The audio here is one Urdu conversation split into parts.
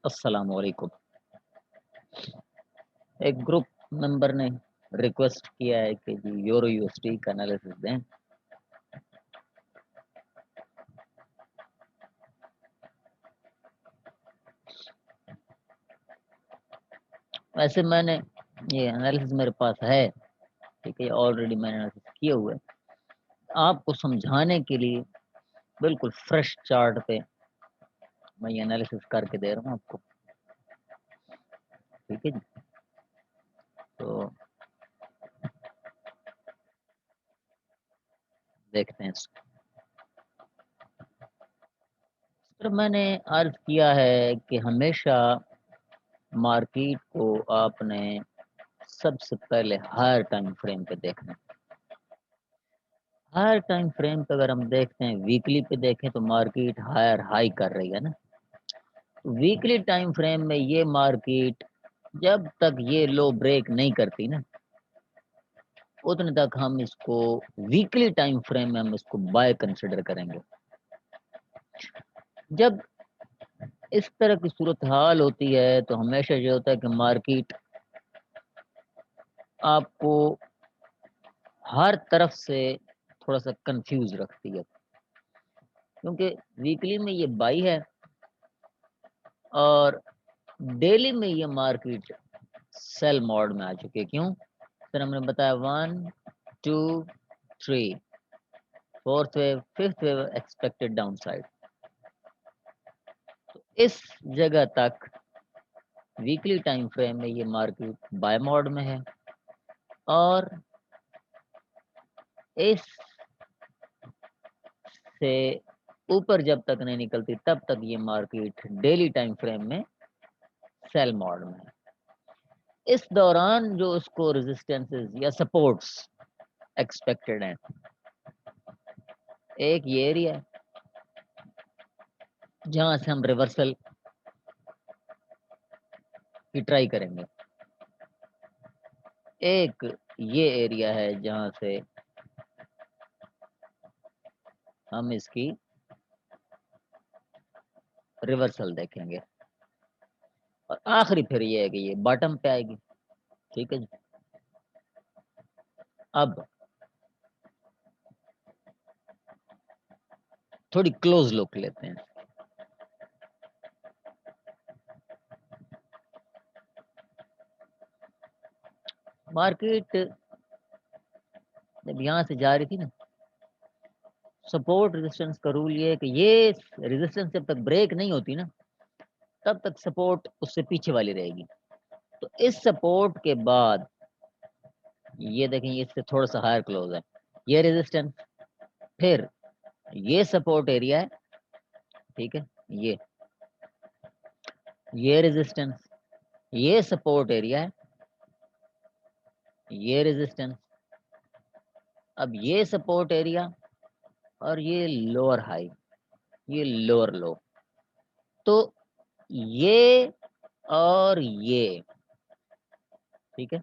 السلام علیکم۔ ایک گروپ ممبر نے ریکویسٹ کیا ہے کہ جی یورو یو ایس ٹی کا انالیسس دیں۔ ویسے میں نے یہ انالیسس میرے پاس ہے، ٹھیک ہے، آلریڈی میں نے انالیسس کیے ہوئے، آپ کو سمجھانے کے لیے بالکل فریش چارٹ پہ میں یہ انالیسس کر کے دے رہا ہوں آپ کو، ٹھیک ہے جی۔ تو دیکھتے ہیں اس کو۔ سر میں نے عرض کیا ہے کہ ہمیشہ مارکیٹ کو آپ نے سب سے پہلے ہائر ٹائم فریم پہ دیکھنا ہے۔ ہائر ٹائم فریم پہ اگر ہم دیکھتے ہیں، ویکلی پہ دیکھیں تو مارکیٹ ہائر ہائی کر رہی ہے نا۔ ویکلی ٹائم فریم میں یہ مارکیٹ جب تک یہ لو بریک نہیں کرتی نا، اتنے تک ہم اس کو ویکلی ٹائم فریم میں ہم اس کو بائی کنسیڈر کریں گے۔ جب اس طرح کی صورتحال ہوتی ہے تو ہمیشہ یہ ہوتا ہے کہ مارکیٹ آپ کو ہر طرف سے تھوڑا سا کنفیوز رکھتی ہے، کیونکہ ویکلی میں یہ بائی ہے اور ڈیلی میں یہ مارکیٹ سیل موڈ میں آ چکی ہے۔ کیوں؟ پھر ہم نے بتایا 1 2 3 4th wave 5th wave expected downside. تو اس جگہ تک ویکلی ٹائم فریم میں یہ مارکیٹ بائی موڈ میں ہے، اور اس سے اوپر جب تک نہیں نکلتی تب تک یہ مارکیٹ ڈیلی ٹائم فریم میں سیل موڈ میں ہے۔ اس دوران جو اس کو ریزسٹنسز یا سپورٹس ایکسپیکٹڈ ہیں، ایک یہ ایریا ہے جہاں سے ہم ریورسل کی ٹرائی کریں گے، ایک یہ ایریا ہے جہاں سے ہم اس کی ریورسل دیکھیں گے، اور آخری پھر یہ ہے کہ یہ باٹم پہ آئے گی، ٹھیک ہے جی۔ اب تھوڑی کلوز لک لیتے ہیں۔ مارکیٹ جب یہاں سے جا رہی تھی نا، سپورٹ ریزسٹنس کا رول یہ ہے کہ یہ ریزسٹنس جب تک بریک نہیں ہوتی نا، تب تک سپورٹ اس سے پیچھے والی رہے گی۔ تو اس سپورٹ کے بعد یہ دیکھیں، یہ اس سے تھوڑا سا ہائر کلوز ہے، یہ ریزسٹنس، پھر یہ سپورٹ ایریا ہے، ٹھیک ہے، یہ ریزسٹنس، یہ سپورٹ ایریا ہے، یہ ریزسٹنس، اب یہ سپورٹ ایریا اور یہ لوور ہائی، یہ لوور لو، تو یہ اور یہ، ٹھیک ہے،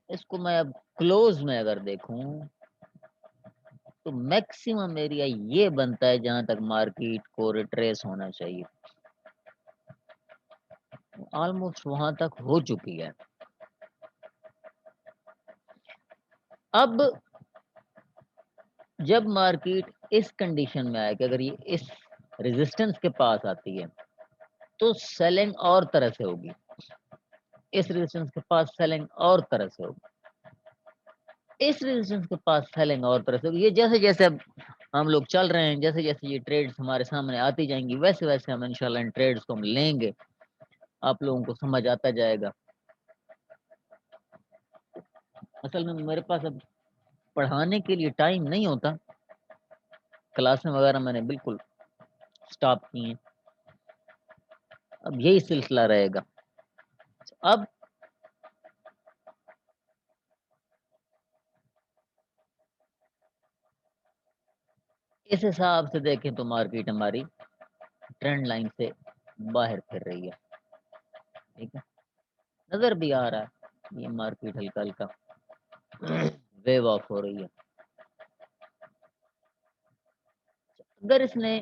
اس کو میں اب کلوز میں اگر دیکھوں تو میکسیمم ایریا یہ بنتا ہے جہاں تک مارکیٹ کو ریٹریس ہونا چاہیے، آلموسٹ وہاں تک ہو چکی ہے۔ اب جب مارکیٹ اس کنڈیشن میں آئے کہ اگر یہ اس ریزسٹنس کے پاس آتی ہے تو سیلنگ اور طرح سے ہوگی، اس ریزسٹنس کے پاس سیلنگ اور طرح سے ہوگی، اس ریزسٹنس کے پاس سیلنگ اور طرح سے ہوگی۔ یہ جیسے جیسے اب ہم لوگ چل رہے ہیں، جیسے جیسے یہ ٹریڈز ہمارے سامنے آتی جائیں گی، ویسے ویسے ہم انشاءاللہ ان ٹریڈز کو ہم لیں گے، آپ لوگوں کو سمجھ آتا جائے گا۔ اصل میں میرے پاس اب پڑھانے کے لیے ٹائم نہیں ہوتا، کلاسیں وغیرہ میں نے بالکل سٹاپ کی ہیں، اب یہی سلسلہ رہے گا۔ اب اس حساب سے دیکھیں تو مارکیٹ ہماری ٹرینڈ لائن سے باہر پھر رہی ہے، ٹھیک ہے، نظر بھی آ رہا ہے یہ مارکیٹ ہلکا ہلکا ویو آف ہو رہی ہے۔ اگر اس نے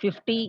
50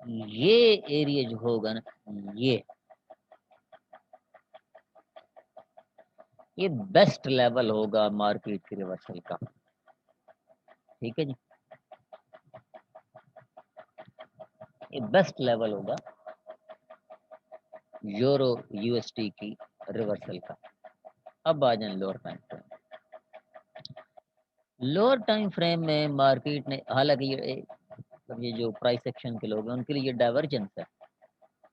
یہ ایریا جو ہوگا نا یہ بیسٹ لیول ہوگا مارکیٹ کی ریورسل کا. ٹھیک ہے جی, یہ بیسٹ لیول ہوگا یورو یو ایس ٹی کی ریورسل کا. اب آ جائیں lower time frame. Lower time frame میں مارکیٹ نے, حالانکہ یہ جو پرائس ایکشن کے لوگ ہیں ان کے لیے یہ ڈائیورجنس ہے,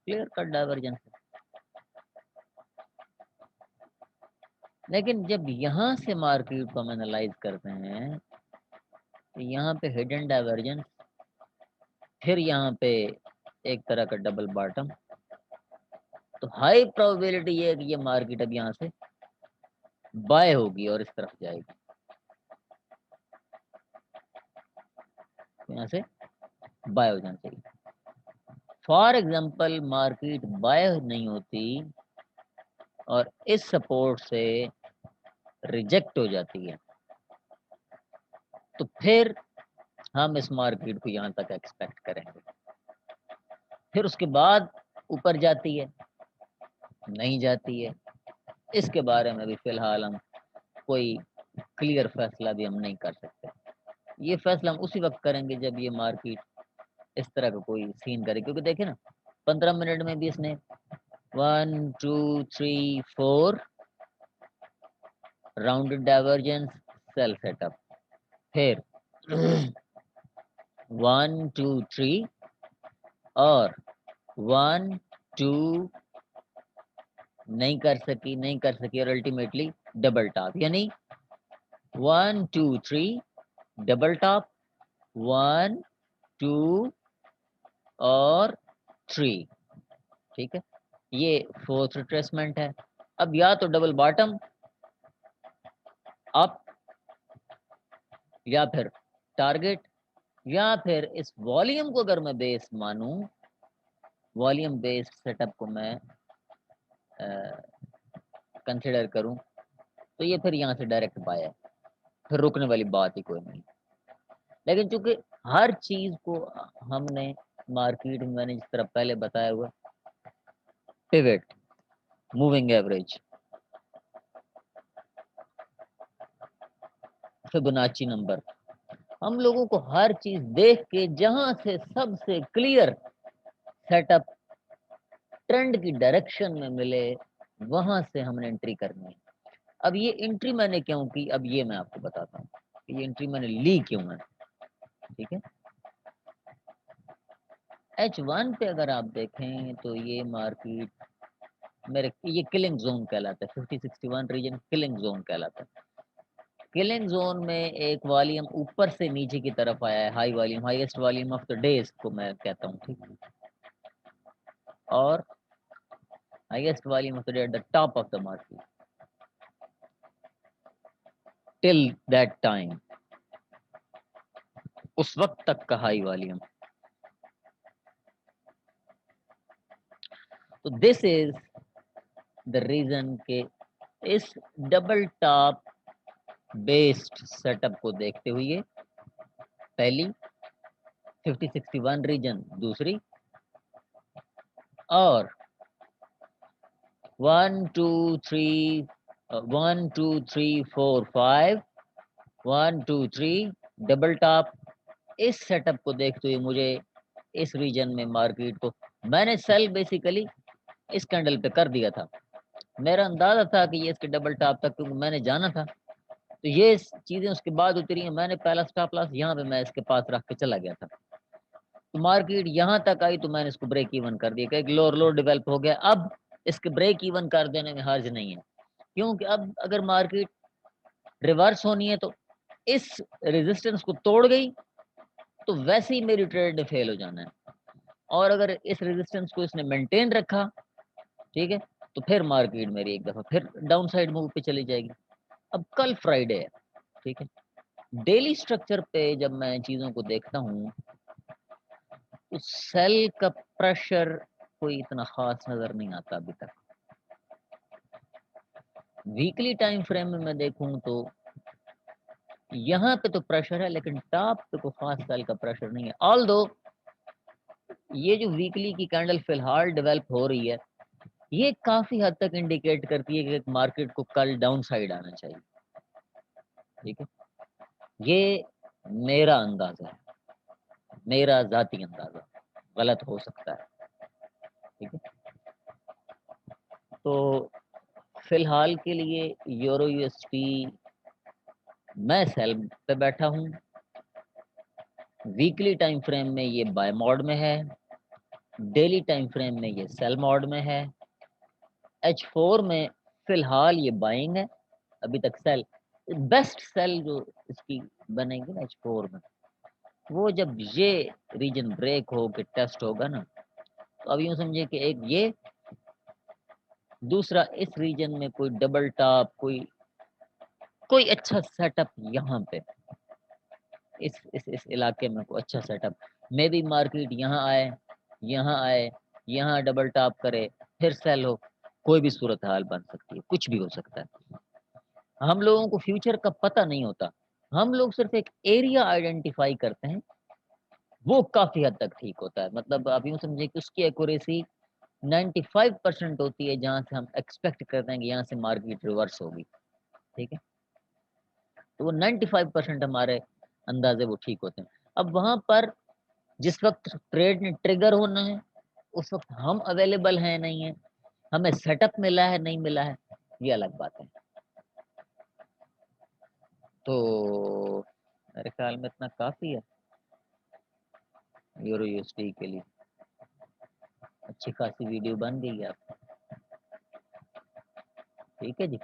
کلیئر کٹ ڈائیورجنس ہے. لیکن جب یہاں سے مارکیٹ کو ہم انالائز کرتے ہیں تو یہاں پہ ہڈن ڈائیورجنس, پھر یہاں پہ ایک طرح کا ڈبل باٹم, تو ہائی پروبیبلٹی یہ ہے کہ یہ مارکیٹ اب یہاں سے بائے ہوگی اور اس طرف جائے گی, یہاں سے بائے ہو جانا چاہیے. فار ایگزامپل مارکیٹ بائے نہیں ہوتی اور اس سپورٹ سے ریجیکٹ ہو جاتی ہے, تو پھر ہم اس مارکیٹ کو یہاں تک ایکسپیکٹ کریں گے. پھر اس کے بعد اوپر جاتی ہے, نہیں جاتی ہے, اس کے بارے میں بھی فی الحال ہم کوئی کلیئر فیصلہ بھی ہم نہیں کر سکتے. یہ فیصلہ ہم اسی وقت کریں گے جب یہ مارکیٹ اس طرح کا کوئی سین کرے, کیونکہ دیکھیں نا 15 منٹ میں بھی اس نے 1 2 3 4 rounded divergence sell setup, پھر 1 2 3 اور 1 2 نہیں کر سکی اور الٹیمیٹلی ڈبل ٹاپ, یعنی 1 2 3 ڈبل ٹاپ 1 2 اور 3. ٹھیک ہے, یہ فورتھ ریٹریسمنٹ ہے. اب یا تو ڈبل باٹم اپ, یا پھر ٹارگٹ, یا پھر اس والیوم کو اگر میں بیس مانوں, والیوم بیسڈ سیٹ اپ کو میں کنسیڈر کروں, تو یہ پھر یہاں سے ڈائریکٹ بائے ہے, پھر رکنے والی بات ہی کوئی نہیں. لیکن چونکہ ہر چیز کو ہم نے مارکیٹ میں نے جس طرح پہلے بتایا ہوا pivot, moving average, Fibonacci number, ہم لوگوں کو ہر چیز دیکھ کے جہاں سے سب سے کلیئر سیٹ اپ ٹرینڈ کی ڈائریکشن میں ملے وہاں سے ہم نے انٹری کرنی ہے. اب یہ انٹری میں نے کیوں کی, اب یہ میں آپ کو بتاتا ہوں کہ یہ انٹری میں نے لی کیوں ہے. ٹھیک ہے, H1 پہ اگر آپ دیکھیں تو یہ مارکیٹ میرے یہ کلنگ زون کہلاتا ہے, 5061 ریجن کلنگ زون کہلاتا ہے. کلنگ زون میں ایک والیوم اوپر سے نیچے کی طرف آیا ہے, high volume, highest volume of the days کو میں کہتا ہوں. ٹھیک, اور highest volume of the day at the top of the market till that time, اس وقت تک کا ہائی والیوم. تو دس از دا ریزن کہ اس double top based setup کو دیکھتے ہوئے پہلی 5061 ریجن, دوسری اور 1 2 3 1 2 3 4 5 1 2 3 ڈبل ٹاپ, اس سیٹ اپ کو دیکھتے ہوئے مجھے اس ریجن میں مارکیٹ کو میں نے سیل بیسیکلی اس کینڈل پہ کر دیا تھا. میرا اندازہ تھا کہ یہ اس کے ڈبل ٹاپ تک, کیونکہ میں نے جانا تھا, تو یہ چیزیں اس کے بعد اتری ہیں. میں نے پہلا سٹاپ لاس یہاں پہ میں اس کے پاس رکھ کے چلا گیا تھا, تو مارکیٹ یہاں تک آئی تو میں نے اس کو بریک ایون کر دیا کہ ایک لوور لو ڈیولپ ہو گیا. اب اس کے بریک ایون کر دینے میں حرج نہیں ہے, کیونکہ اب اگر مارکیٹ ریورس ہونی ہے تو اس ریزسٹنس کو توڑ گئی تو ویسے ہی میری ٹریڈ نے فیل ہو جانا ہے, اور اگر اس ریزسٹنس کو اس نے مینٹین رکھا, ٹھیک ہے, تو پھر مارکیٹ میری ایک دفعہ پھر ڈاؤن سائڈ موو پہ چلی جائے گی. اب کل فرائیڈے ہے, ٹھیک ہے, ڈیلی سٹرکچر پہ جب میں چیزوں کو دیکھتا ہوں تو سیل کا پریشر کوئی اتنا خاص نظر نہیں آتا ابھی تک. ویکلی ٹائم فریم میں دیکھوں تو یہاں پہ تو پریشر ہے, لیکن ٹاپ پہ کوئی خاص سیل کا پریشر نہیں ہے. آل دو یہ جو ویکلی کی کینڈل فی الحال ڈیولپ ہو رہی ہے یہ کافی حد تک انڈیکیٹ کرتی ہے کہ مارکیٹ کو کل ڈاؤن سائڈ آنا چاہیے. ٹھیک ہے، یہ میرا اندازہ ہے، میرا ذاتی اندازہ، غلط ہو سکتا ہے. ٹھیک ہے، تو فی الحال کے لیے یورو یو ایس ٹی میں سیل پہ بیٹھا ہوں. ویکلی ٹائم فریم میں یہ بائی موڈ میں ہے، ڈیلی ٹائم فریم میں یہ سیل موڈ میں ہے. H4 میں فی الحال یہ بائنگ ہے، ابھی تک سیل. بیسٹ سیل جو اس کی بنے گی نا H4 میں، وہ جب یہ ریجن بریک ہو کے ٹیسٹ ہوگا نا، تو اب یوں سمجھے کہ ایک یہ، دوسرا اس ریجن میں کوئی ڈبل ٹاپ، کوئی اچھا سیٹ اپ یہاں پہ اس علاقے میں کوئی اچھا سیٹ اپ میں بھی مارکیٹ یہاں آئے یہاں ڈبل ٹاپ کرے پھر سیل ہو، کوئی بھی صورتحال بن سکتی ہے، کچھ بھی ہو سکتا ہے. ہم لوگوں کو فیوچر کا پتہ نہیں ہوتا، ہم لوگ صرف ایک ایریا آئیڈینٹیفائی کرتے ہیں، وہ کافی حد تک ٹھیک ہوتا ہے. مطلب آپ یوں سمجھے کہ اس کی ایکوریسی 95% ہوتی ہے، جہاں سے ہم ایکسپیکٹ کرتے ہیں کہ یہاں سے مارکیٹ ریورس ہوگی. ٹھیک ہے، تو وہ 95% ہمارے اندازے وہ ٹھیک ہوتے ہیں. اب وہاں پر جس وقت ٹریڈ نے ٹریگر ہونا ہے اس وقت ہم اویلیبل ہیں نہیں ہیں، ہمیں سیٹ اپ ملا ہے نہیں ملا ہے، یہ الگ بات ہے. تو میرے خیال میں اتنا کافی ہے یورو یو ایس ڈی کے لیے. اچھی خاصی ویڈیو بن گئی ہے آپ. ٹھیک ہے جی.